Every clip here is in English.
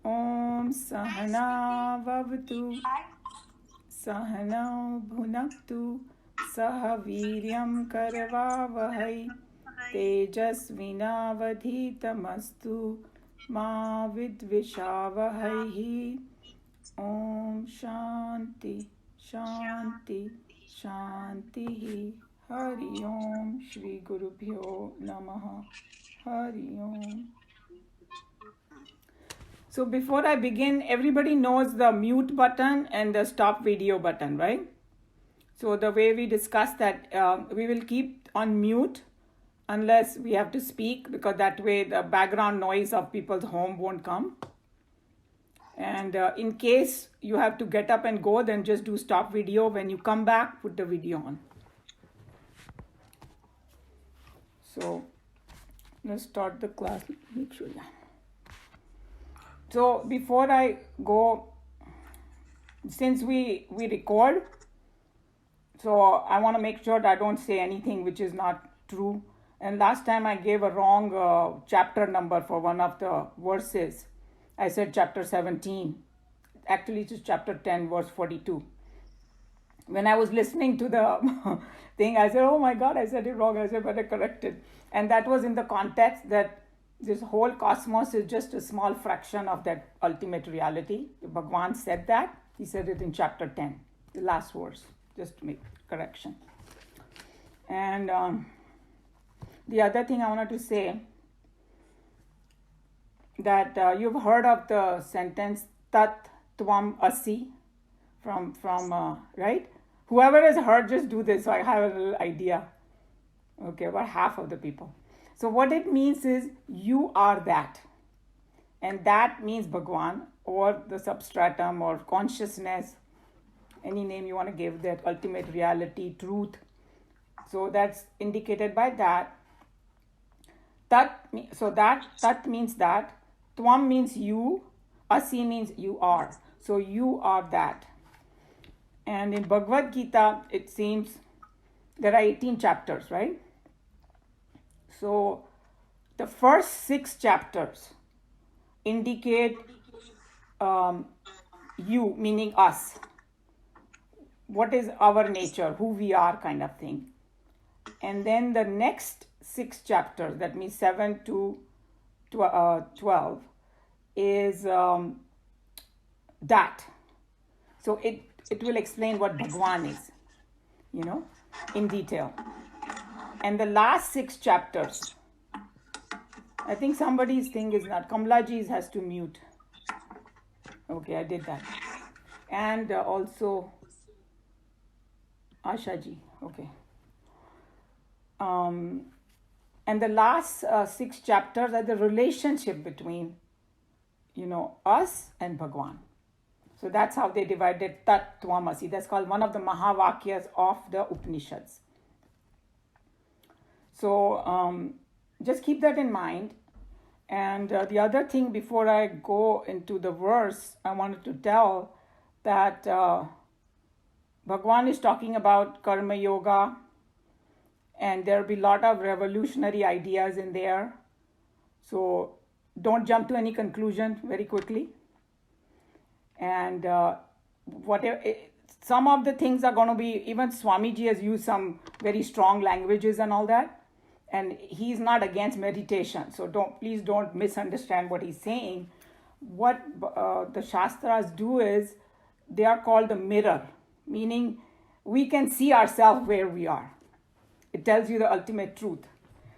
Om Sahana Vavatu Sahanau Bhunaktu Sahaviryam Karavavahai Tejasvinavadhitamastu Ma Vidvishavahai. Om Shanti Shanti Shanti. Hari Om Shri Gurubhyo Namaha. Hari Om. So before I begin, everybody knows the mute button and the stop video button, right? So the way we discussed that, we will keep on mute unless we have to speak, because that way the background noise of people's home won't come. And in case you have to get up and go, then just do stop video. When you come back, put the video on. So let's start the class. Make sure. So before I go, since we record, so I want to make sure that I don't say anything which is not true. And last time I gave a wrong chapter number for one of the verses. I said chapter 17. Actually, it is chapter 10, verse 42. When I was listening to the thing, I said, oh my God, I said it wrong. I said, better correct it. And that was in the context that this whole cosmos is just a small fraction of that ultimate reality. Bhagwan said that. He said it in chapter 10, the last verse, just to make correction. And the other thing I wanted to say, that you've heard of the sentence Tat Tvam Asi from right? Whoever has heard, just do this so I have a little idea. Okay, about half of the people. So what it means is you are that. And that means Bhagwan or the substratum or consciousness, any name you want to give, that ultimate reality, truth. So that's indicated by that. Tat means that. Tvam means you. Asi means you are. So you are that. And in Bhagavad Gita, it seems there are 18 chapters, right? So the first 6 chapters indicate you, meaning us. What is our nature, who we are, kind of thing. And then the next 6 chapters, that means 7 to 12, is that. So it will explain what Bhagwan is, in detail. And the last 6 chapters, I think somebody's thing is not, Kamlaji's has to mute. Okay, I did that. And also Ashaji, okay. And the last 6 chapters are the relationship between, us and Bhagwan. So that's how they divided Tat Tvam Asi. That's called one of the Mahavakyas of the Upanishads. So just keep that in mind. And the other thing, before I go into the verse, I wanted to tell that Bhagwan is talking about Karma Yoga, and there'll be a lot of revolutionary ideas in there. So don't jump to any conclusion very quickly. And some of the things are going to be, even Swamiji has used some very strong languages and all that. And he's not against meditation. So please don't misunderstand what he's saying. What the Shastras do is, they are called the mirror, meaning we can see ourselves where we are. It tells you the ultimate truth.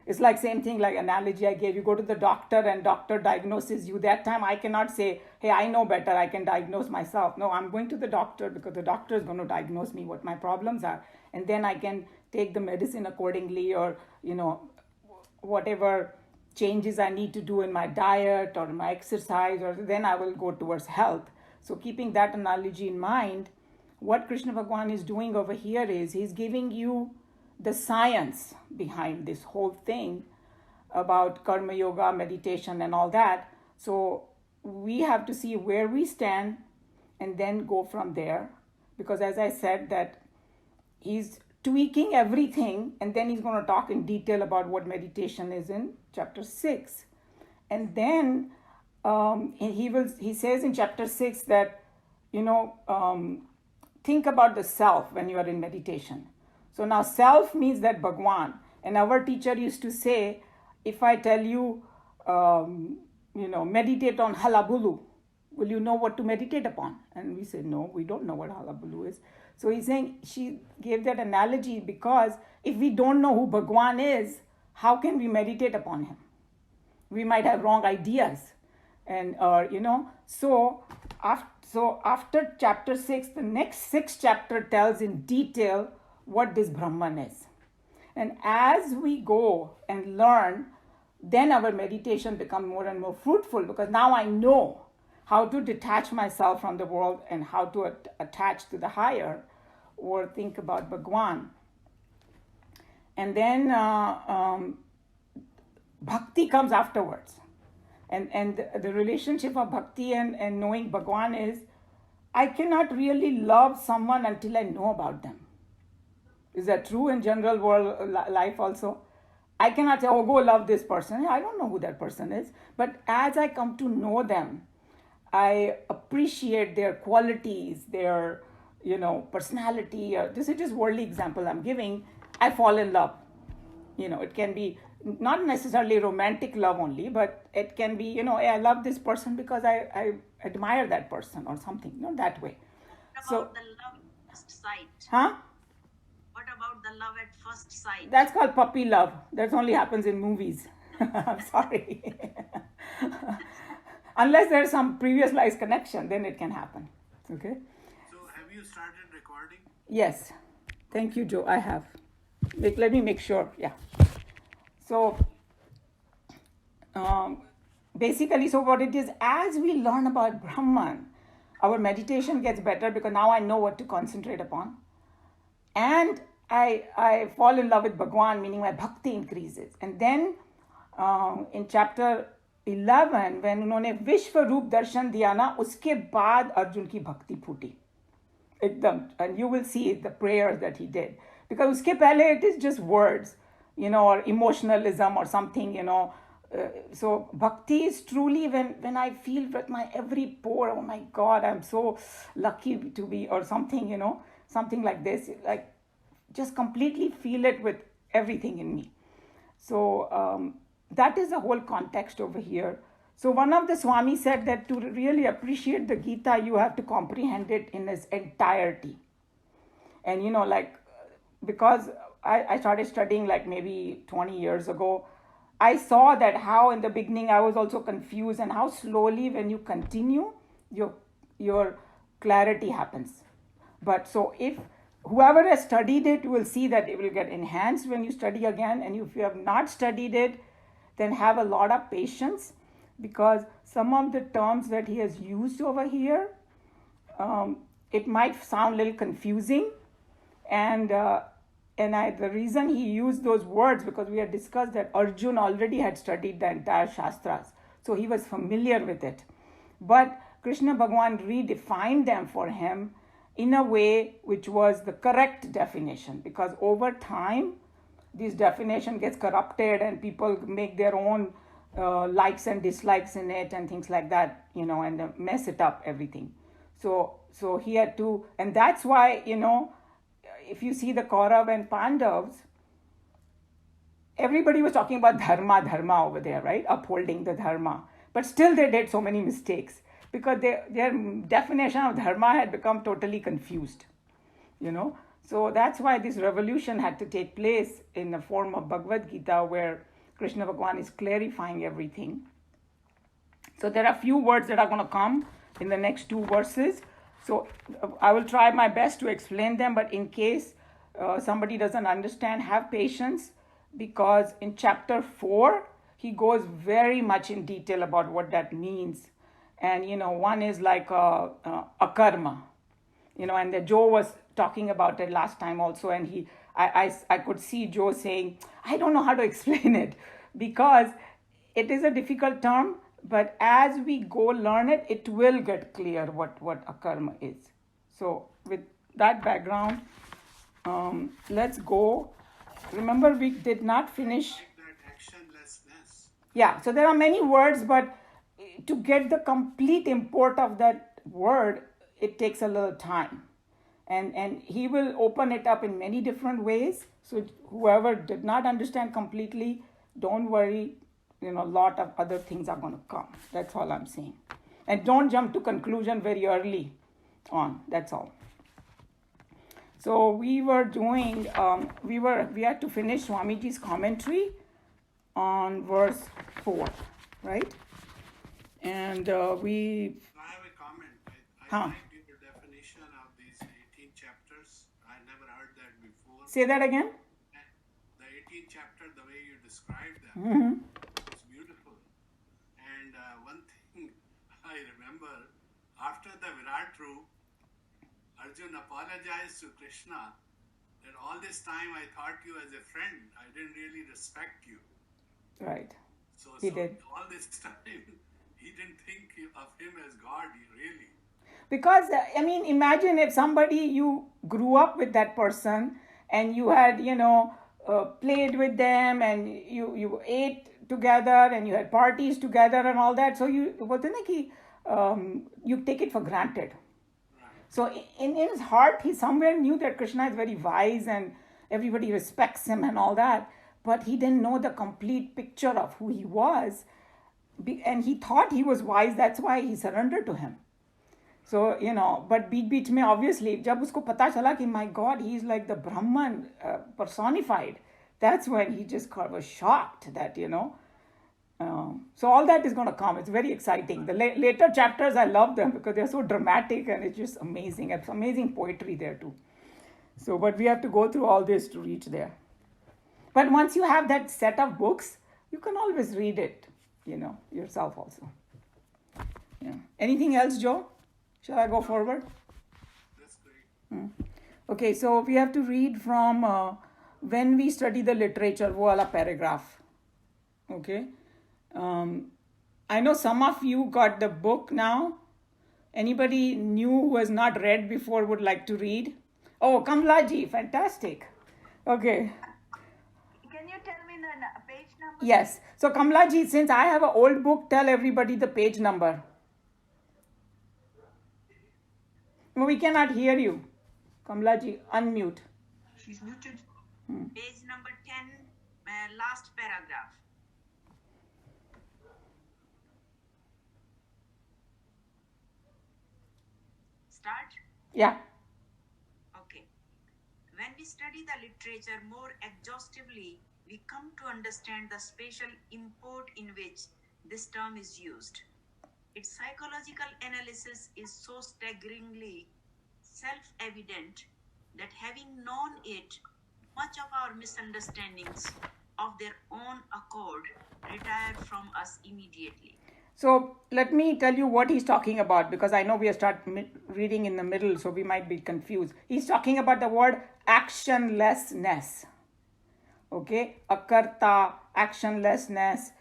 It's like same thing, like analogy I gave. You go to the doctor and doctor diagnoses you. That time I cannot say, hey, I know better, I can diagnose myself. No, I'm going to the doctor because the doctor is going to diagnose me what my problems are. And then I can take the medicine accordingly, or, whatever changes I need to do in my diet or my exercise, or then I will go towards health. So keeping that analogy in mind, what Krishna Bhagwan is doing over here is he's giving you the science behind this whole thing about karma yoga, meditation and all that. So we have to see where we stand and then go from there. Because as I said, that he's tweaking everything, and then he's going to talk in detail about what meditation is in chapter 6. And then he says in chapter 6 that, think about the self when you are in meditation. So now self means that Bhagwan. And our teacher used to say, if I tell you, meditate on halabulu, will you know what to meditate upon? And we say, no, we don't know what halabulu is. So he's saying, she gave that analogy because if we don't know who Bhagwan is, how can we meditate upon him? We might have wrong ideas. And, so after chapter 6, the next 6 chapter tells in detail what this Brahman is. And as we go and learn, then our meditation becomes more and more fruitful, because now I know how to detach myself from the world and how to attach to the higher, or think about Bhagwan. And then bhakti comes afterwards. And the relationship of bhakti and knowing Bhagwan is, I cannot really love someone until I know about them. Is that true in general world life also? I cannot say, oh, go love this person. I don't know who that person is. But as I come to know them, I appreciate their qualities, their, personality. This is just worldly example I'm giving. I fall in love. It can be not necessarily romantic love only, but it can be, I love this person because I admire that person or something, that way. What about the love at first sight? Huh? What about the love at first sight? That's called puppy love. That only happens in movies. I'm sorry. Unless there's some previous life connection, then it can happen. Okay? So have you started recording? Yes. Thank you, Joe. I have. Let me make sure. Yeah. So, basically, so what it is, as we learn about Brahman, our meditation gets better because now I know what to concentrate upon. And I fall in love with Bhagwan, meaning my bhakti increases. And then in chapter 11, when उन्होंने विश्व रूप दर्शन दिया ना, उसके बाद अर्जुन की भक्ति फूटी एकदम. And you will see the prayers that he did. Because उसके पहले it is just words, or emotionalism or something, So bhakti is truly when I feel with my every pore, oh my God, I'm so lucky to be, or something, something like this, like just completely feel it with everything in me. So that is the whole context over here. So one of the Swami said that to really appreciate the Gita, you have to comprehend it in its entirety. And, because I started studying like maybe 20 years ago, I saw that how in the beginning I was also confused, and how slowly when you continue, your clarity happens. But so if whoever has studied it will see that it will get enhanced when you study again. And if you have not studied it, then have a lot of patience, because some of the terms that he has used over here, it might sound a little confusing. And the reason he used those words, because we had discussed that Arjun already had studied the entire Shastras. So he was familiar with it. But Krishna Bhagwan redefined them for him in a way which was the correct definition. Because over time, this definition gets corrupted and people make their own likes and dislikes in it and things like that, and mess it up, everything. So he had to, and that's why, if you see the Kaurav and Pandavas, everybody was talking about dharma over there, right? Upholding the dharma. But still they did so many mistakes because their definition of dharma had become totally confused, So that's why this revolution had to take place in the form of Bhagavad Gita, where Krishna Bhagwan is clarifying everything. So there are a few words that are going to come in the next 2 verses. So I will try my best to explain them, but in case somebody doesn't understand, have patience, because in chapter 4, he goes very much in detail about what that means. And, one is like Akrama, and the Joe was talking about it last time also, and I could see Joe saying, I don't know how to explain it, because it is a difficult term. But as we go learn it, it will get clear what Akrama is. So with that background, Let's go. Remember, we did not finish. Like that actionlessness. Yeah, so there are many words, but to get the complete import of that word, it takes a little time. And he will open it up in many different ways. So whoever did not understand completely, don't worry, a lot of other things are going to come. That's all I'm saying. And don't jump to conclusion very early on. That's all. So we were doing, we had to finish Swamiji's commentary on verse 4, right? And we, I have a comment. I Huh. like your definition of these 18 chapters. I never heard that before. say that again. The 18 chapter, the way you described them, Mm-hmm. was beautiful. And one thing I remember, after the Virat Roop, Arjun apologized to Krishna that all this time I thought you as a friend. I didn't really respect you. Right. So, He did. all this time, he didn't think of him as God, really. Because, imagine if somebody, you grew up with that person and you had, played with them and you ate together and you had parties together and all that. So you take it for granted. So in his heart, he somewhere knew that Krishna is very wise and everybody respects him and all that. But he didn't know the complete picture of who he was. And he thought he was wise. That's why he surrendered to him. So, but बीच में obviously, जब उसको पता चला कि my God, he's like the Brahman personified. That's when he just was shocked that, so all that is going to come. It's very exciting. The later chapters, I love them because they're so dramatic and it's just amazing. It's amazing poetry there too. So, but we have to go through all this to reach there. But once you have that set of books, you can always read it, yourself also. Yeah. Anything else, Joe? Shall I go forward? That's great. Okay, so we have to read from when we study the literature, wo wala paragraph. Okay. I know some of you got the book now. Anybody new who has not read before would like to read? Oh, Kamlaji, fantastic. Okay. Can you tell me the page number? Yes. So Kamlaji, since I have an old book, tell everybody the page number. No, we cannot hear you. Kamlaji, unmute. She's muted. Page number 10, last paragraph. Start? Yeah. Okay. When we study the literature more exhaustively, we come to understand the spatial import in which this term is used. Its psychological analysis is so staggeringly self-evident that having known it, much of our misunderstandings of their own accord retire from us immediately. So let me tell you what he's talking about because I know we start reading in the middle, so we might be confused. He's talking about the word actionlessness. Okay, akarta, actionlessness.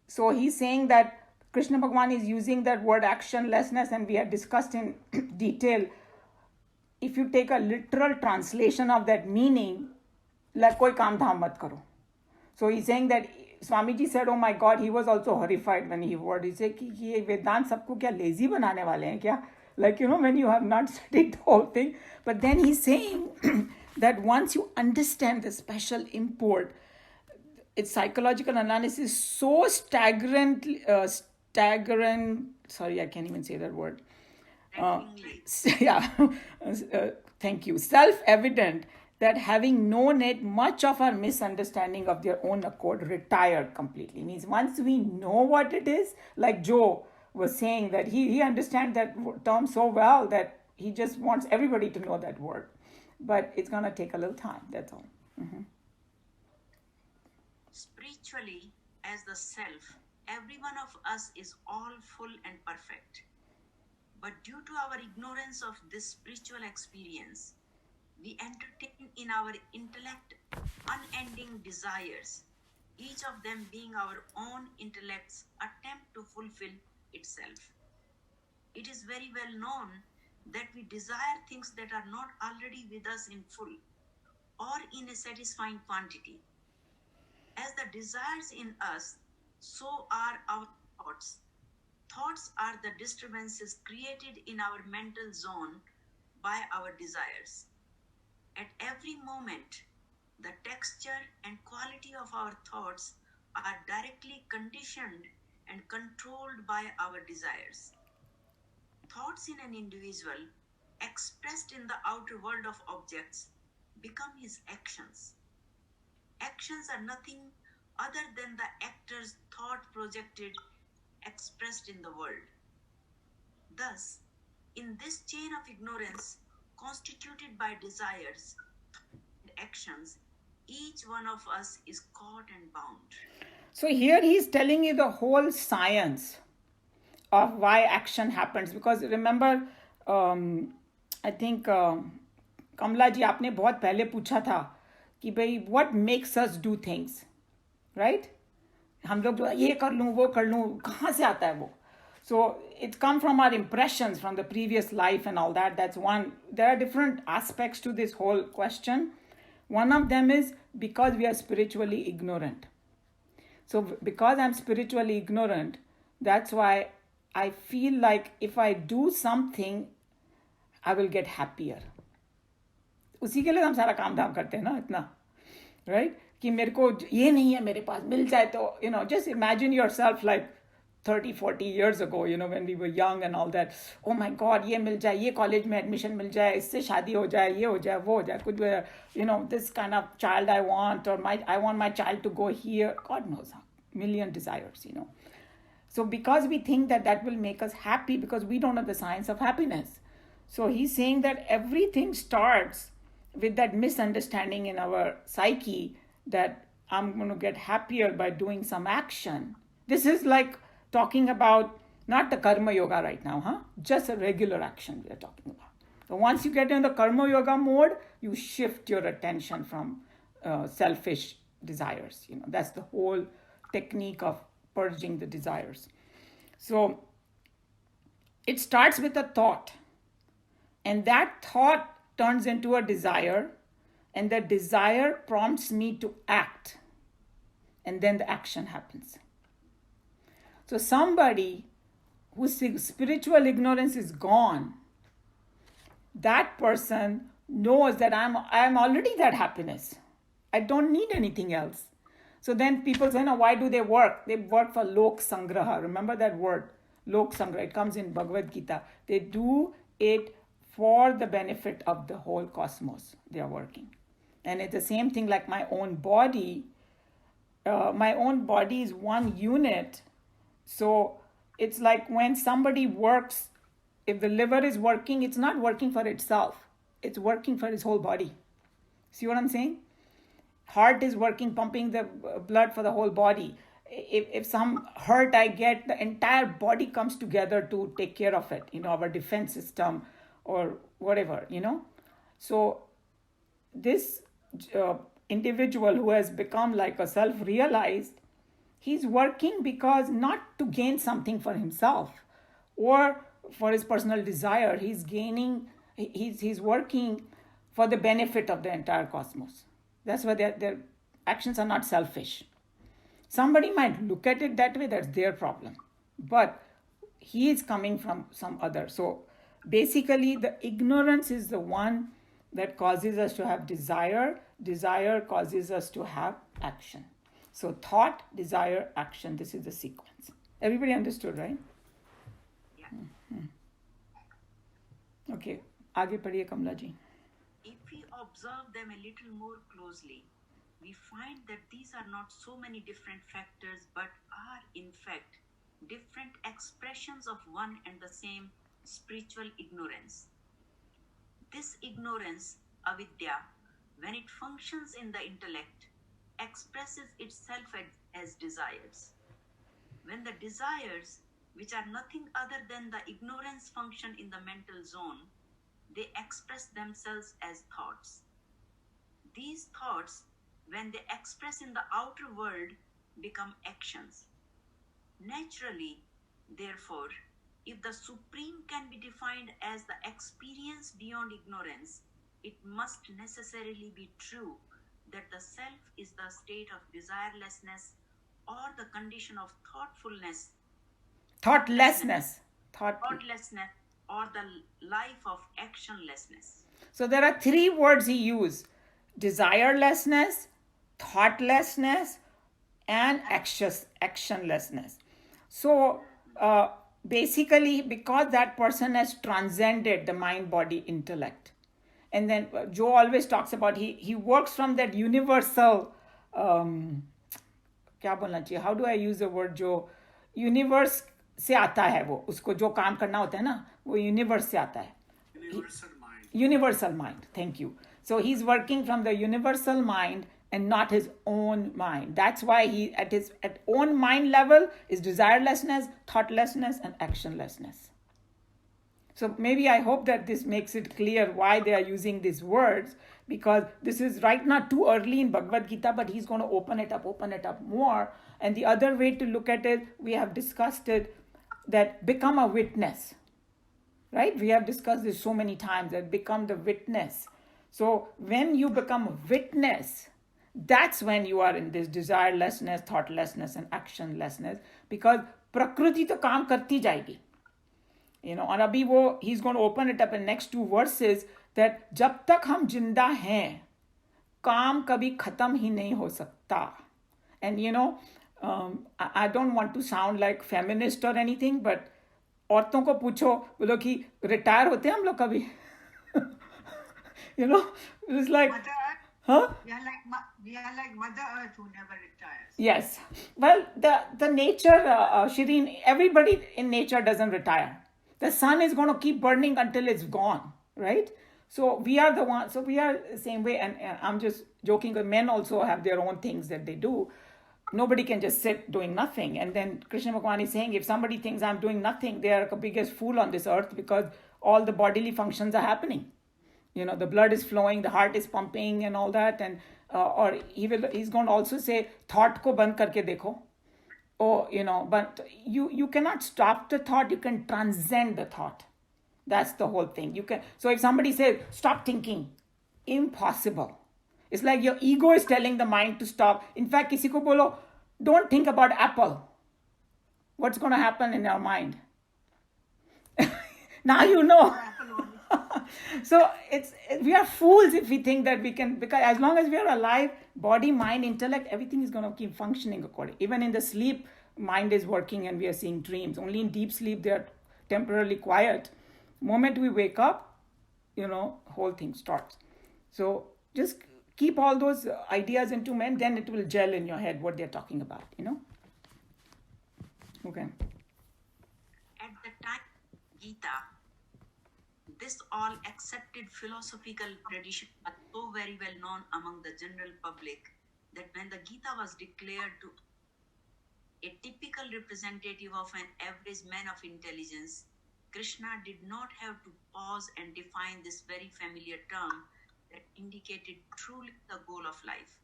So he's saying that Krishna Bhagwan is using that word actionlessness, and we had discussed in detail. If you take a literal translation of that meaning, like koi kaam dhaam mat karo. So he's saying that Swamiji said, oh my God, he was also horrified when he heard. He said, कि ये वेदांत सबको क्या lazy बनाने वाले हैं क्या? Like, when you have not studied the whole thing. But then he's saying that once you understand the special import, its psychological analysis is so staggering, sorry, I can't even say that word. Yeah, thank you. Self-evident that having known it, much of our misunderstanding of their own accord retired completely. Means once we know what it is, like Joe was saying, that he understands that term so well that he just wants everybody to know that word. But it's going to take a little time, that's all. Spiritually, as the self, every one of us is all full and perfect. But due to our ignorance of this spiritual experience, we entertain in our intellect unending desires, each of them being our own intellect's attempt to fulfill itself. It is very well known that we desire things that are not already with us in full. or in a satisfying quantity. As the desires in us, so are our thoughts. Thoughts are the disturbances created in our mental zone by our desires. At every moment, the texture and quality of our thoughts are directly conditioned and controlled by our desires. Thoughts in an individual, expressed in the outer world of objects, become his actions. Actions are nothing other than the actor's thought projected, expressed in the world. Thus, in this chain of ignorance constituted by desires and actions, each one of us is caught and bound. So here he's telling you the whole science of why action happens. Because remember, I think कमला जी आपने बहुत पहले पूछा था कि भाई what makes us do things, right? हम लोग जो ये कर लूँ वो कर लूँ, कहाँ से आता है वो? So it's come from our impressions from the previous life and all that. That's one. There are different aspects to this whole question. One of them is because we are spiritually ignorant. So because I'm spiritually ignorant, that's why I feel like if I do something, I will get happier. उसी के लिए हम सारा काम धाम करते हैं ना इतना, right? कि मेरे को ये नहीं है मेरे पास, मिल जाए तो, just imagine yourself like 30-40 years ago, when we were young and all that. Oh my God, ये मिल जाए, ये कॉलेज में एडमिशन मिल जाए, इससे शादी हो जाए, ये हो जाए, वो हो जाए, कुछ this kind of child I want, or I want my child to go here. God knows how, million desires. So because we think that will make us happy, because we don't know the science of happiness. So he's saying that everything starts with that misunderstanding in our psyche that I'm going to get happier by doing some action. This is like talking about not the karma yoga right now, just a regular action we are talking about. So once you get in the karma yoga mode, you shift your attention from selfish desires. That's the whole technique of purging the desires. So it starts with a thought, and that thought turns into a desire, and the desire prompts me to act, and then the action happens. So somebody whose spiritual ignorance is gone, that person knows that I'm already that happiness. I don't need anything else. So then people say, no, why do they work? They work for Lok Sangraha. Remember that word, Lok Sangraha. It comes in Bhagavad Gita. They do it for the benefit of the whole cosmos. They are working. And it's the same thing like my own body. My own body is one unit. So it's like when somebody works, if the liver is working, it's not working for itself. It's working for his whole body. See what I'm saying? Heart is working, pumping the blood for the whole body. If some hurt I get, the entire body comes together to take care of it, our defense system or whatever, So this individual who has become like a self-realized, he's working because not to gain something for himself or for his personal desire. He's working for the benefit of the entire cosmos. That's why their actions are not selfish. Somebody might look at it that way, that's their problem. But he is coming from some other. So basically, the ignorance is the one that causes us to have desire. Desire causes us to have action. So thought, desire, action. This is the sequence. Everybody understood, right? Yeah. Okay. आगे पढ़िए कमला जी. If we observe them a little more closely, we find that these are not so many different factors, but are in fact different expressions of one and the same spiritual ignorance. This ignorance, avidya, when it functions in the intellect, expresses itself as desires. When the desires, which are nothing other than the ignorance function in the mental zone, they express themselves as thoughts. These thoughts, when they express in the outer world, become actions. Naturally, therefore, if the Supreme can be defined as the experience beyond ignorance, it must necessarily be true that the self is the state of desirelessness or the condition of Thoughtlessness. thoughtlessness, or the life of actionlessness. So there are three words he used: desirelessness, thoughtlessness, and actionlessness. So basically, because that person has transcended the mind, body, intellect. And then Joe always talks about he works from that universal क्या बोलना चाहिए, how do I use the word, जो universe से आता है, वो उसको जो काम करना होता है ना, वो यूनिवर्स से आता है. Universal mind. Universal mind, thank you. So he's working from the universal mind and not his own mind. That's why he at his own mind level is desirelessness, thoughtlessness, and actionlessness. So maybe I hope that this makes it clear why they are using these words, because this is right now too early in Bhagavad Gita, but he's going to open it up more. And the other way to look at it, we have discussed it, that become a witness. Right? We have discussed this so many times, that become the witness. So when you become a witness, that's when you are in this desirelessness, thoughtlessness, and actionlessness, because prakriti to kaam karti jayegi. और अभी वो he's going to open it up in next two verses, that जब तक हम जिंदा हैं काम कभी खत्म ही नहीं हो सकता. And I don't want to sound like feminist or anything, but औरतों को पूछो, बोलो कि रिटायर होते हैं हम लोग कभी? It's like, huh? We are like Mother Earth who never retires. Yes. Well, the nature, Shireen, everybody in nature doesn't retire. The sun is going to keep burning until it's gone, right? So we are the ones, so we are the same way. And I'm just joking, but men also have their own things that they do. Nobody can just sit doing nothing. And then Krishna Bhagavan is saying, if somebody thinks I'm doing nothing, they are the biggest fool on this earth, because all the bodily functions are happening. The blood is flowing, the heart is pumping and all that. And or he's going to also say, thought ko band karke dekho. Oh, but you cannot stop the thought, you can transcend the thought. That's the whole thing. So if somebody says, stop thinking, impossible. It's like your ego is telling the mind to stop. In fact, kisi ko bolo, don't think about apple. What's going to happen in your mind? Now you know. So we are fools if we think that we can, because as long as we are alive, body, mind, intellect, everything is going to keep functioning according. Even in the sleep, mind is working and we are seeing dreams. Only in deep sleep they are temporarily quiet. Moment we wake up, whole thing starts. So just keep all those ideas into mind, then it will gel in your head what they're talking about, Okay. At the time Gita, this all accepted philosophical tradition was so very well known among the general public that when the Gita was declared to a typical representative of an average man of intelligence, Krishna did not have to pause and define this very familiar term that indicated truly the goal of life.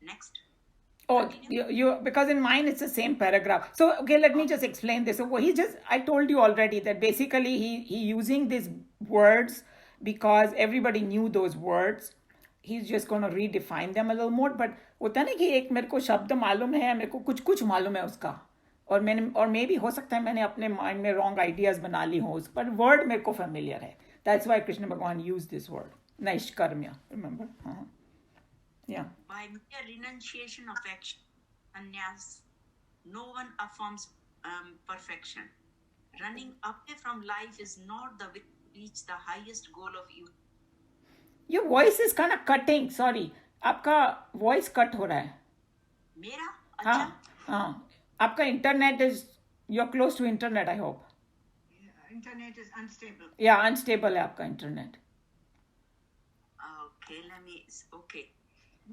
Next. Oh, you because in mine it's the same paragraph. So okay, let me just explain this. So I told you already that basically he using these words because everybody knew those words. He's just going to redefine them a little more. But होता नहीं कि एक मेरे को शब्द मालूम है, मेरे को कुछ मालूम है उसका, और maybe हो सकता है मैंने अपने mind में wrong ideas बना ली हो, पर word मेरे को familiar है. That's why Krishna Bhagavan used this word, Naishkarmya. Remember? Yeah. By mere renunciation of action, sannyas, no one affirms perfection. Running away from life is not the way to reach the highest goal of youth. Your voice is kind of cutting. Sorry, आपका voice cut हो रहा है. मेरा? अच्छा. हाँ. आपका internet is, you're close to internet, I hope. Yeah, internet is unstable. Yeah, unstable है आपका internet. Okay.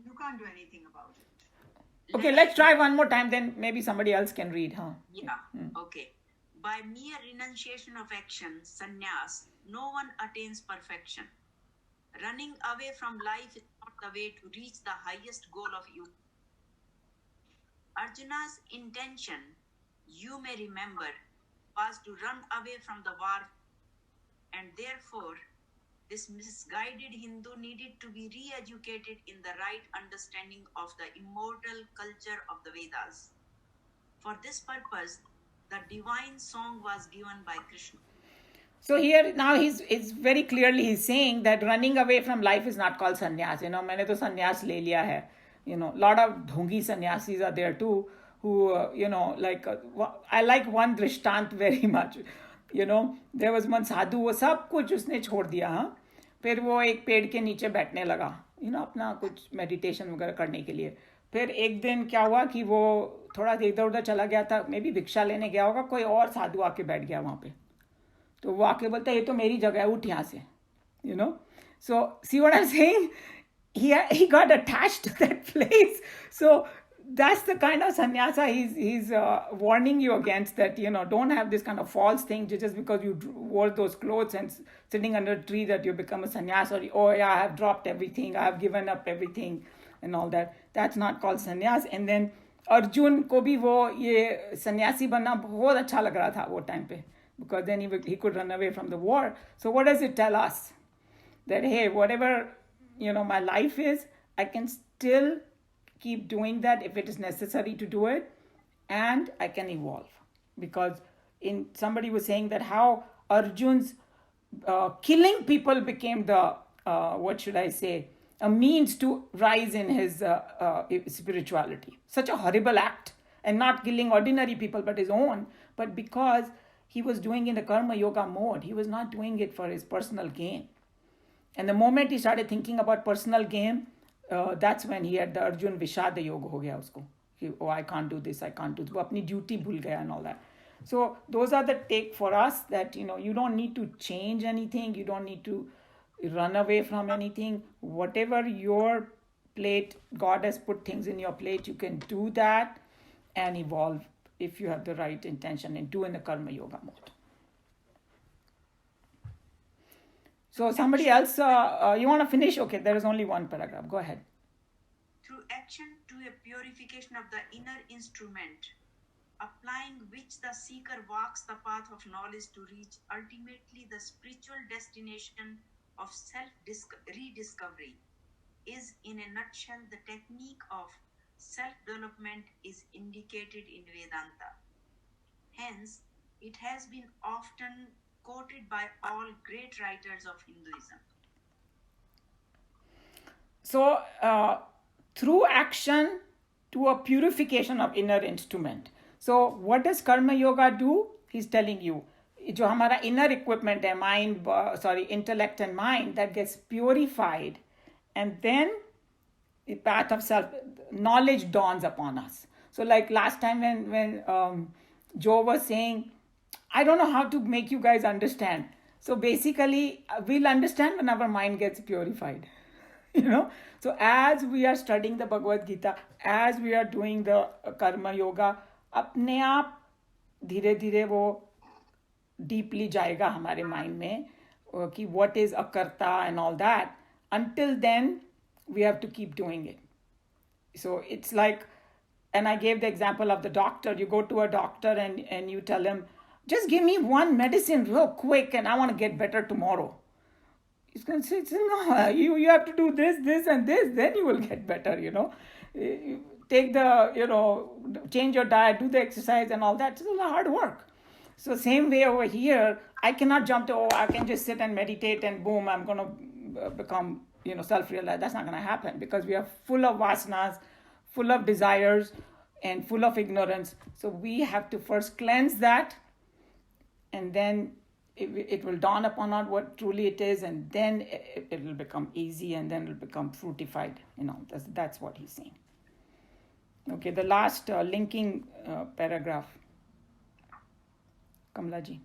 You can't do anything about it. Okay, let's try one more time, then maybe somebody else can read, huh? Yeah, okay. By mere renunciation of action, sannyas, no one attains perfection. Running away from life is not the way to reach the highest goal of youth. Arjuna's intention, you may remember, was to run away from the war and therefore this misguided Hindu needed to be re-educated in the right understanding of the immortal culture of the Vedas. For this purpose, the divine song was given by Krishna. So here now he's very clearly he's saying that running away from life is not called sannyas. मैंने तो संन्यास ले लिया है. Lot of dhongi sannyasis are there too, who I like one dristant very much. There was one sadhu, वो सब कुछ उसने छोड़ दिया. हाँ, फिर वो एक पेड़ के नीचे बैठने लगा, अपना कुछ मेडिटेशन वगैरह करने के लिए. फिर एक दिन क्या हुआ कि वो थोड़ा इधर उधर चला गया था, मे बी भिक्षा लेने गया होगा, कोई और साधु आके बैठ गया वहाँ पे. तो वो आके बोलता है ये तो मेरी जगह है, उठ यहाँ से. So see what I'm saying? He got attached to that place. So that's the kind of sannyasa he's warning you against, that don't have this kind of false thing just because you wore those clothes and sitting under a tree that you become a sannyas, or oh yeah, I have dropped everything, I have given up everything and all that. That's not called sannyas. And then Arjun को भी वो ये सन्यासी बनना बहुत अच्छा लग रहा था वो टाइम पे, because then he could run away from the war. So what does it tell us? That hey, whatever my life is, I can still keep doing that if it is necessary to do it, and I can evolve. Because somebody was saying that how Arjun's killing people became the what should I say, a means to rise in his spirituality. Such a horrible act, and not killing ordinary people but his own, but because he was doing in a karma yoga mode. He was not doing it for his personal gain. And the moment he started thinking about personal gain, that's when he had the Arjun Vishada Yoga ho gaya usko. Oh, I can't do this, I can't do this. वो अपनी duty भूल गया and all that. So those are the take for us, that you don't need to change anything, you don't need to run away from anything. Whatever your plate, God has put things in your plate, you can do that and evolve if you have the right intention and do in the karma yoga mode. So somebody else, you want to finish? Okay, there is only one paragraph. Go ahead. Through action to a purification of the inner instrument, applying which the seeker walks the path of knowledge to reach ultimately the spiritual destination of self-rediscovery, is in a nutshell the technique of self-development is indicated in Vedanta. Hence, it has been often quoted by all great writers of Hinduism. So, through action to a purification of inner instrument. So, what does karma yoga do? He's telling you, जो हमारा inner equipment है, intellect and mind, that gets purified, and then the path of self knowledge dawns upon us. So like last time when Joe was saying, I don't know how to make you guys understand. So basically we'll understand when our mind gets purified. So as we are studying the Bhagavad Gita, as we are doing the karma yoga, अपने आप धीरे धीरे वो deeply जाएगा हमारे mind में कि what is akarta and all that. Until then, we have to keep doing it. So it's like, and I gave the example of the doctor. You go to a doctor and you tell him, just give me one medicine real quick and I want to get better tomorrow. He's going to say, no, you have to do this and this, then you will get better, Take change your diet, do the exercise and all that. It's a lot of hard work. So same way over here, I cannot jump to, I can just sit and meditate and boom, I'm going to become, self-realized. That's not going to happen, because we are full of vasanas, full of desires, and full of ignorance. So we have to first cleanse that, and then it will dawn upon us what truly it is, and then it will become easy, and then it will become fruitified. That's what he's saying. Okay, the last linking paragraph. Kamlaji.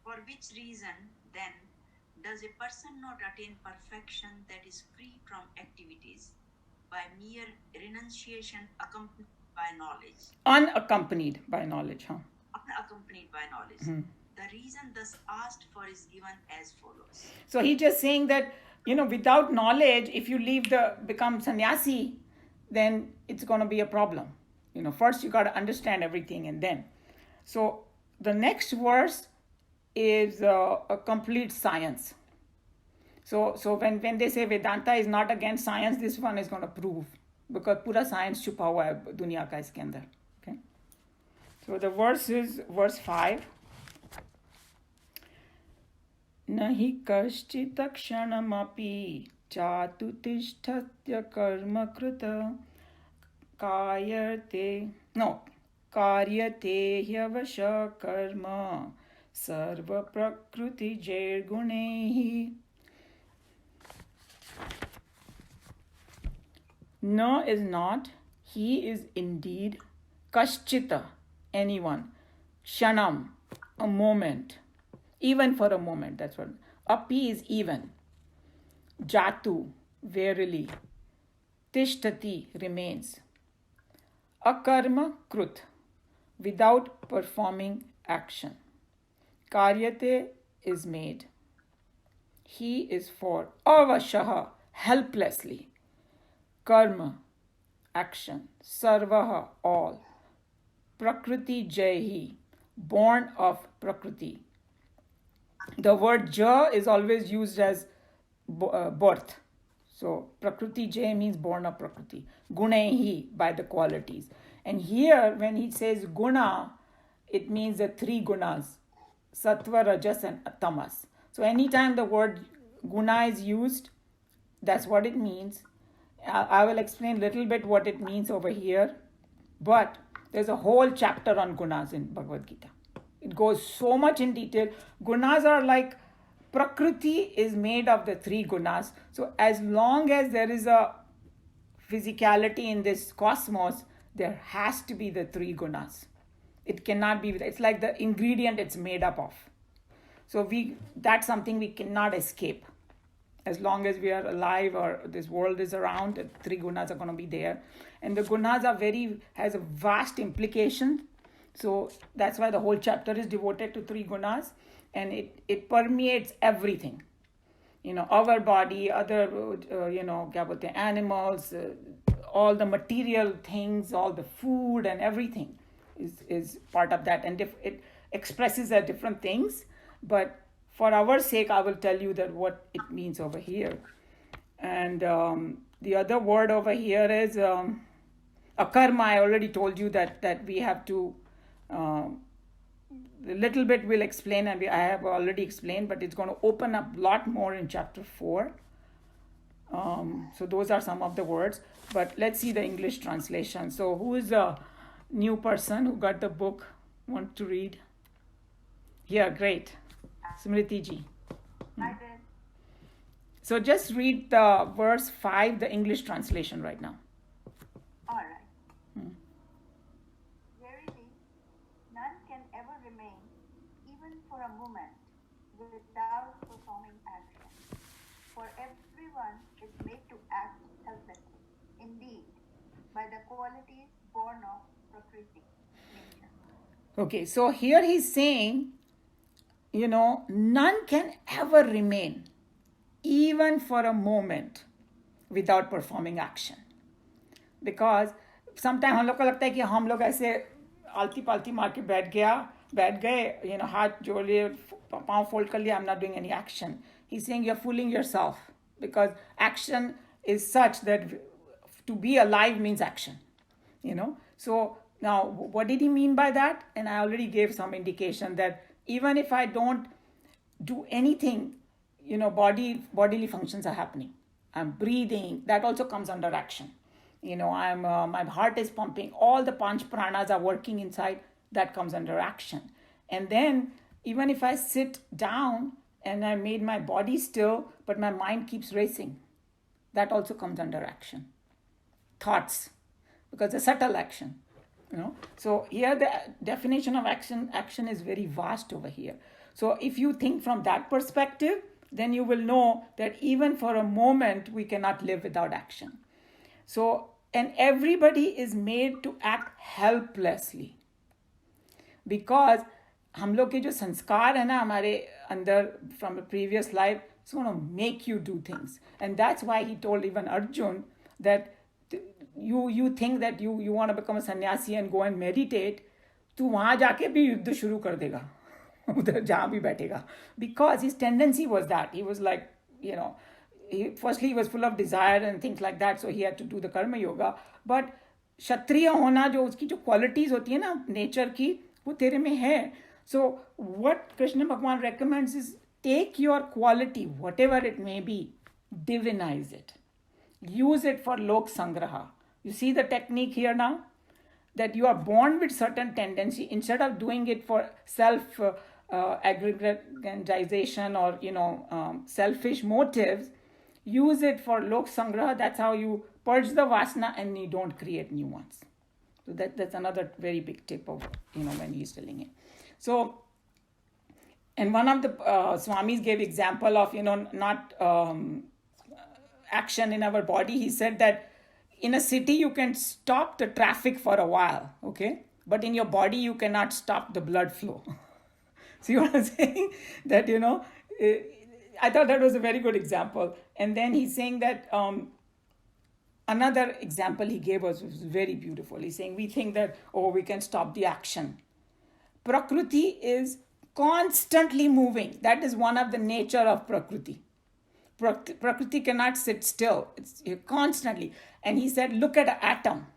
For which reason, then, does a person not attain perfection that is free from activities by mere renunciation accompanied by knowledge? Unaccompanied by knowledge, huh? Unaccompanied by knowledge. The reason thus asked for is given as follows. So he's just saying that, without knowledge, if you become sannyasi, then it's going to be a problem. First you got to understand everything, and then. So the next verse is a complete science. So when they say Vedanta is not against science, this one is going to prove, because पूरा science छुपा हुआ है दुनिया का इसके अंदर. Okay. So the verse is verse 5. न हि कश्चित् क्षणमपि चातु तिष्ठत्य कर्म कृत कार्यते ह्यवश कर्म सर्वप्रकृतिजैर्गुणैः. No is not, he is indeed, kaschita, anyone, kshanam, a moment, even for a moment, that's what, api is even, jatu, verily, tishtati, remains, akarma, krut, without performing action, karyate is made, he is for, avashaha, helplessly, karma, action, sarvaha, all, prakriti jaihi, born of prakriti. The word ja is always used as birth. So prakriti jai means born of prakriti. Gunehi, by the qualities. And here when he says guna, it means the three gunas, sattva, rajas and tamas. So anytime the word guna is used, that's what it means. I will explain a little bit what it means over here, but there's a whole chapter on gunas in Bhagavad Gita. It goes so much in detail. Gunas are like, prakriti is made of the three gunas. So as long as there is a physicality in this cosmos, there has to be the three gunas. It cannot be, it's like the ingredient it's made up of. So that's something we cannot escape. As long as we are alive or this world is around, the three gunas are going to be there. And the gunas has a vast implication. So that's why the whole chapter is devoted to three gunas. And it permeates everything. Our body, other, animals, all the material things, all the food and everything is part of that. And it expresses different things. But for our sake, I will tell you that what it means over here. And the other word over here is akarma. I already told you that we have to, a little bit we'll explain, and I have already explained, but it's going to open up a lot more in chapter 4. So those are some of the words. But let's see the English translation. So who is a new person who got the book, want to read? Yeah, great. Smriti ji. I did. So just read the verse 5, the English translation right now. All right. Verily, none can ever remain, even for a moment, without performing action. For everyone is made to act helplessly, indeed, by the qualities born of Prakriti, nature. Okay, so here he's saying, none can ever remain, even for a moment, without performing action. Because sometimes हम लोग को लगता है कि हम लोग ऐसे आलती पालती मार के बैठ गए, हाथ जोड़ लिए, पाँव फोल्ड कर लिया, I'm not doing any action. He's saying you're fooling yourself, because action is such that to be alive means action, So now, what did he mean by that? And I already gave some indication that even if I don't do anything, bodily functions are happening. I'm breathing. That also comes under action. My heart is pumping. All the panch pranas are working inside. That comes under action. And then even if I sit down and I made my body still, but my mind keeps racing, that also comes under action. Thoughts, because the subtle action. So here the definition of action is very vast over here. So if you think from that perspective, then you will know that even for a moment we cannot live without action. So, and everybody is made to act helplessly, because हम लोग के जो संस्कार है ना हमारे अंदर from a previous life, it's going to make you do things. And that's why he told even Arjun that you think that you want to become a sannyasi and go and meditate, तू वहाँ जाके भी युद्ध शुरू कर देगा. उधर जहाँ भी बैठेगा. Because his tendency was that. He was like, firstly he was full of desire and things like that, so he had to do the karma yoga. But क्षत्रिय होना, जो उसकी जो क्वालिटीज होती है ना नेचर की, वो तेरे में है. So what Krishna Bhagwan recommends is take your quality, whatever it may be, divinize it. Use it for lok sangraha. You see the technique here now? That you are born with certain tendency. Instead of doing it for self aggrandization or selfish motives, use it for lok sangraha. That's how you purge the vasana and you don't create new ones. So that's another very big tip of when he's telling it. So, and one of the Swamis gave example of not action in our body. He said that in a city you can stop the traffic for a while, okay, but in your body you cannot stop the blood flow. See what I'm saying? That I thought that was a very good example. And then he's saying that another example he gave us was very beautiful. He's saying we think that we can stop the action. Prakriti is constantly moving. That is one of the nature of Prakriti. Prakriti cannot sit still. It's constantly. And he said, look at an atom.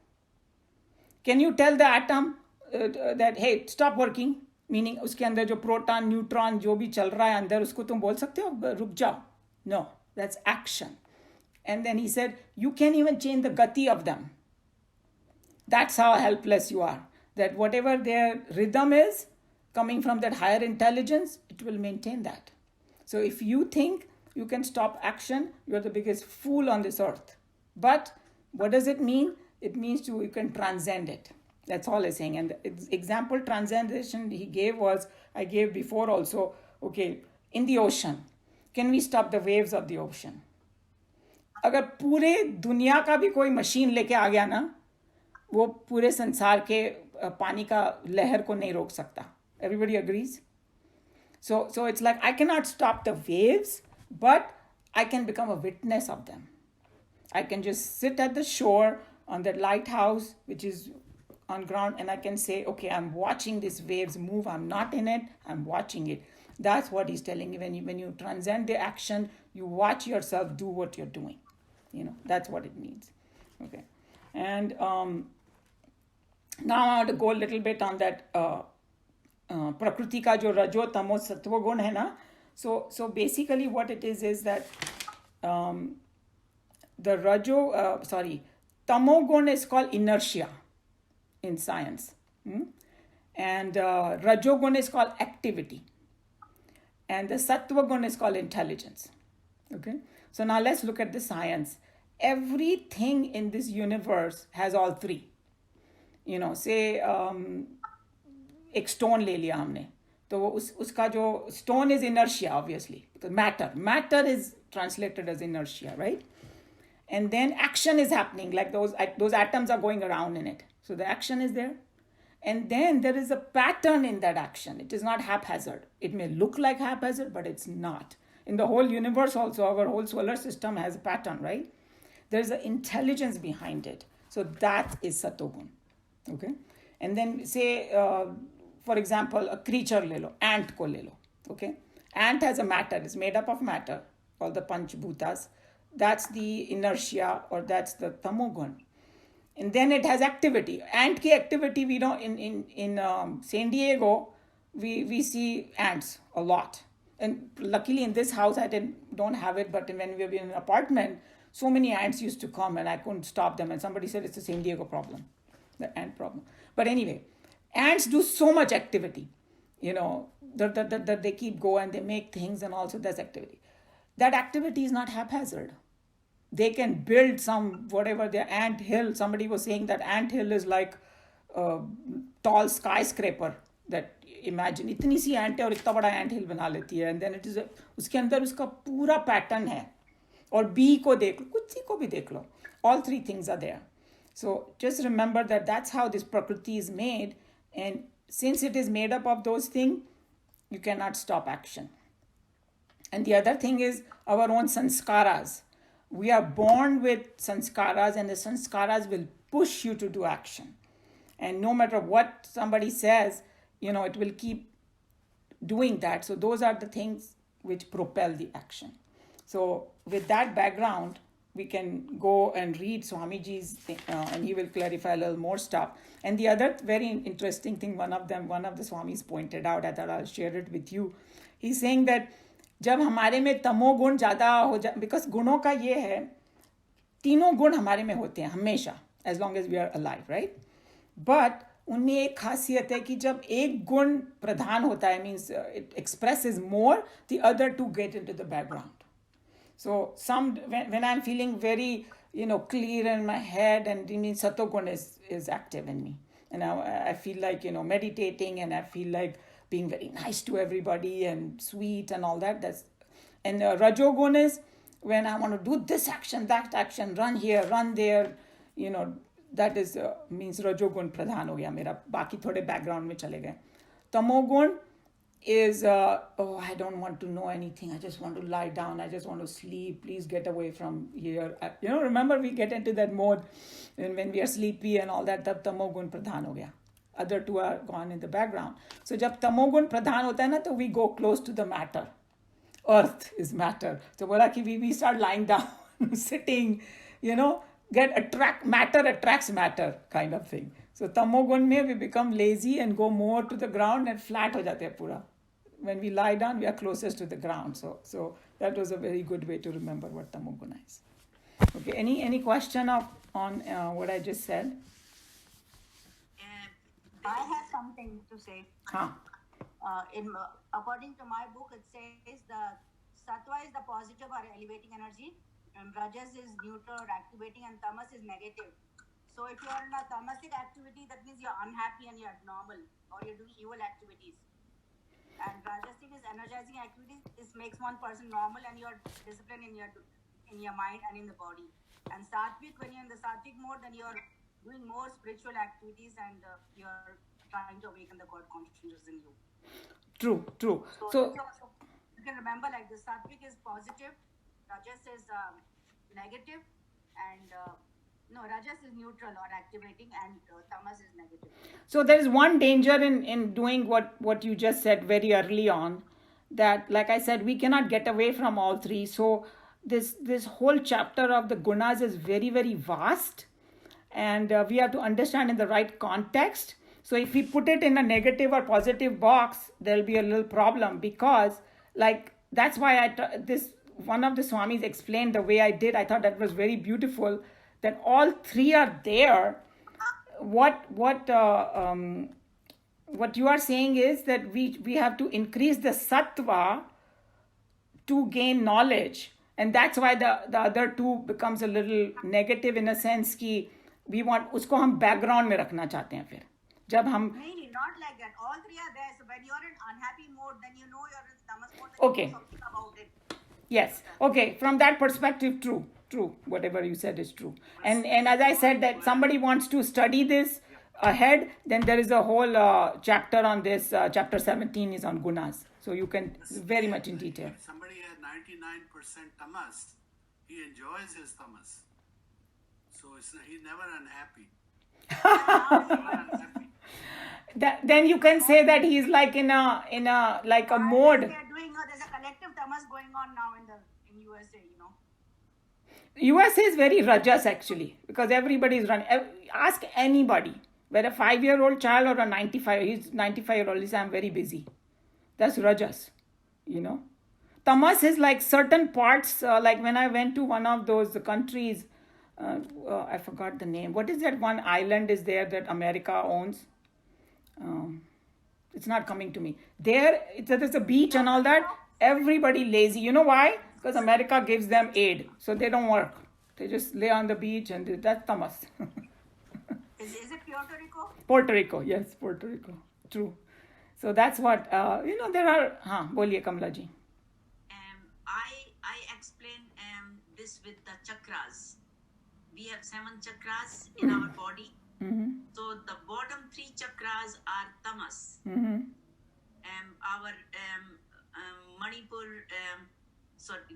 Can you tell the atom that, hey, stop working? Meaning, उसके अंदर जो proton, neutron जो भी चल रहा है अंदर, उसको तुम बोल सकते हो रुक जाओ? No, that's action. And then he said, you can't even change the gati of them. That's how helpless you are. That whatever their rhythm is, coming from that higher intelligence, it will maintain that. So if you think you can stop action, you're the biggest fool on this earth. But what does it mean? It means you can transcend it. That's all he's saying. And the example transcendation he gave was, I gave before also, okay, in the ocean, can we stop the waves of the ocean? अगर पूरे दुनिया का भी कोई machine लेके आ गया ना, वो पूरे संसार के पानी का लहर को नहीं रोक सकता. Everybody agrees? So it's like I cannot stop the waves, but I can become a witness of them. I can just sit at the shore on the lighthouse, which is on ground, and I can say, okay, I'm watching these waves move. I'm not in it. I'm watching it. That's what he's telling you. When you transcend the action, you watch yourself do what you're doing. That's what it means. Okay. And now I want to go a little bit on that Prakriti ka jo rajo tamo sattva gun hai na. So basically what it is that the tamogun is called inertia in science. And rajogun is called activity. And the sattva gun is called intelligence. Okay. So now let's look at the science. Everything in this universe has all three. Say एक stone ले लिया हमने, तो उसका जो stone is inertia, obviously, because matter is translated as inertia, right? And then action is happening, like those atoms are going around in it, so the action is there. And then there is a pattern in that action. It is not haphazard. It may look like haphazard, but it's not. In the whole universe also, our whole solar system has a pattern, right? There's an intelligence behind it. So that is Satogun. Okay? And then say, for example, a creature le lo, ant ko le lo. Okay? Ant has a matter. It's made up of matter, all the Panch Bhutas. That's the inertia, or that's the Tamogun. And then it has activity. Ant ki activity, we know in San Diego, we see ants a lot. And luckily in this house, I don't have it, but when we were in an apartment, so many ants used to come and I couldn't stop them. And somebody said it's a San Diego problem, the ant problem. But anyway, ants do so much activity, that they keep going, they make things, and also there's activity. That activity is not haphazard. They can build their ant hill. Somebody was saying that ant hill is like a tall skyscraper. That imagine, इतनी सी ant है और इतना बड़ा ant hill बना लेती है. And then it is उसके अंदर उसका पूरा pattern है. और bee को देख लो, कुत्ती को भी देख लो. All three things are there. So just remember that that's how this Prakriti is made. And since it is made up of those things, you cannot stop action. And the other thing is our own sanskaras. We are born with sanskaras, and the sanskaras will push you to do action. And no matter what somebody says, it will keep doing that. So those are the things which propel the action. So with that background, we can go and read Swamiji's thing, and he will clarify a little more stuff. And the other very interesting thing, one of the Swamis pointed out, I thought I'll share it with you. He's saying that जब हमारे में तमोगुण ज़्यादा हो जा, because गुणों का ये है, तीनों गुण हमारे में होते हैं हमेशा, as long as we are alive, right. But उनमें एक खासियत है कि जब एक गुण प्रधान होता है, means it expresses more, the other to get into the background. So when I'm feeling very, clear in my head, and Satogun is active in me, and I feel like, meditating, and I feel like being very nice to everybody and sweet and all that. And Rajogun is when I want to do this action, that action, run here, run there, that is means Rajogun pradhan ho gaya mera, baki thode background mein chale gaye. Tamogun is I don't want to know anything, I just want to lie down, I just want to sleep, please get away from here. Remember we get into that mode when we are sleepy and all that, tab tamogun pradhan ho gaya, other two are gone in the background. So jab tamogun pradhan hota hai na, to we go close to the matter. Earth is matter. So bola ki we start lying down sitting, matter attracts matter kind of thing. So tamogun mein we become lazy and go more to the ground and flat ho jate hai pura. When we lie down, we are closest to the ground. So that was a very good way to remember what tamoguna is. Okay, any question on what I just said? I have something to say. According to my book, it says the sattva is the positive or elevating energy, and rajas is neutral or activating, and tamas is negative. So if you are in a tamasic activity, that means you're unhappy and you're abnormal, or you're doing evil activities. And rajasic is energizing activities. This makes one person normal, and you're disciplined in your mind and in the body. And sattvic, when you're in the sattvic mode, then you're doing more spiritual activities, and you're trying to awaken the God consciousness in you. True. So you can remember, like, the sattvic is positive, rajas is negative, and rajas is neutral or activating, and tamas is negative. So there is one danger in doing what you just said very early on, that, like I said, we cannot get away from all three. So this whole chapter of the gunas is very, very vast, and we have to understand in the right context. So if we put it in a negative or positive box, there'll be a little problem, because that's why one of the Swamis explained the way I did. I thought that was very beautiful, that all three are there. What you are saying is that we have to increase the sattva to gain knowledge, and that's why the other two becomes a little negative, in a sense कि we want उसको हम background में रखना चाहते हैं. फिर जब हम not like that, all three are there. So when you're in unhappy mode, then you know you're in tamas mode, okay, you do something about it. Yes, okay, from that perspective, true, whatever you said is true. And as I said, that somebody wants to study this ahead, then there is a whole chapter on this. Chapter 17 is on gunas, so you can very much in detail. If somebody has 99% tamas, he enjoys his tamas, so he's never unhappy. Then you can say that he's like in a like a mode. There's a collective tamas going on now in USA, USA is very rajas actually, because everybody is running. Ask anybody, whether a 5-year-old child or a 95-year-old, he says, I'm very busy. That's rajas, Tamas is like certain parts, like when I went to one of those countries, I forgot the name. What is that one island is there that America owns? It's not coming to me. There's a beach and all that. Everybody lazy. You know why? Because America gives them aid, so they don't work. They just lay on the beach, and that's tamas. Is it Puerto Rico? Puerto Rico, yes, Puerto Rico. True. So that's what there are. Boliye Kamla ji. I explain this with the chakras. We have 7 chakras in our body. Mm-hmm. So the bottom 3 chakras are tamas. Mm-hmm. Our Manipur,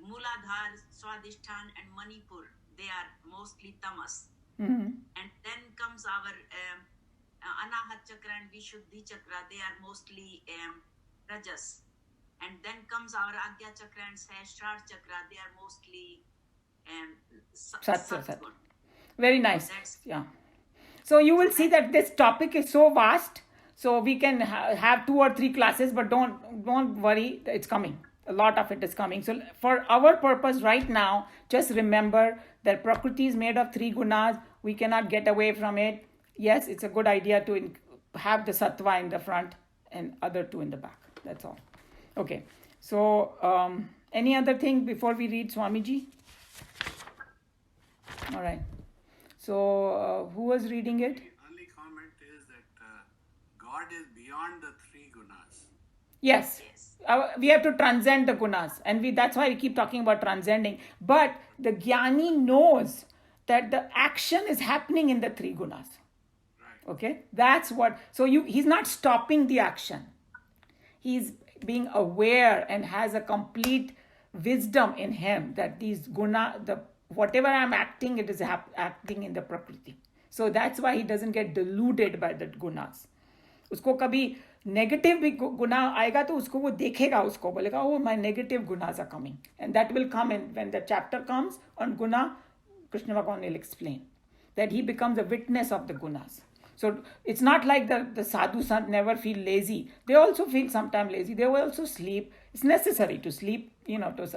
Mooladhar, Swadhisthana, and Manipur, they are mostly tamas. Mm-hmm. And then comes our Anahat chakra and Vishuddhi chakra. They are mostly Rajas. And then comes our Agya Chakra and Sahasrar Chakra. They are mostly Sattva. Satguna. Very nice. That's Yeah. So you will so see that this topic is so vast. So we can have 2 or 3 classes, but don't worry, it's coming. A lot of it is coming. So for our purpose right now, just remember that Prakriti is made of 3 gunas. We cannot get away from it. Yes, it's a good idea to have the sattva in the front and other 2 in the back. That's all. Okay. So any other thing before we read Swamiji? All right. So who was reading it? The only comment is that God is beyond the 3 gunas. Yes. yes. We have to transcend the gunas, and that's why we keep talking about transcending. But the jnani knows that the action is happening in the 3 gunas. Right. Okay, that's what. So he's not stopping the action. He's being aware and has a complete wisdom in him that these whatever I'm acting, it is acting in the Prakriti. So that's why he doesn't get deluded by the gunas. उसको कभी negative भी गुना आएगा तो उसको वो देखेगा, उसको बोलेगा oh my negative gunas are coming, and that will come in when the chapter comes on guna. Krishna Bhagavan will explain that he becomes a witness of the gunas. So it's not like the sadhu sant never feel lazy. They also feel sometimes lazy. They will also sleep. It's necessary to sleep, to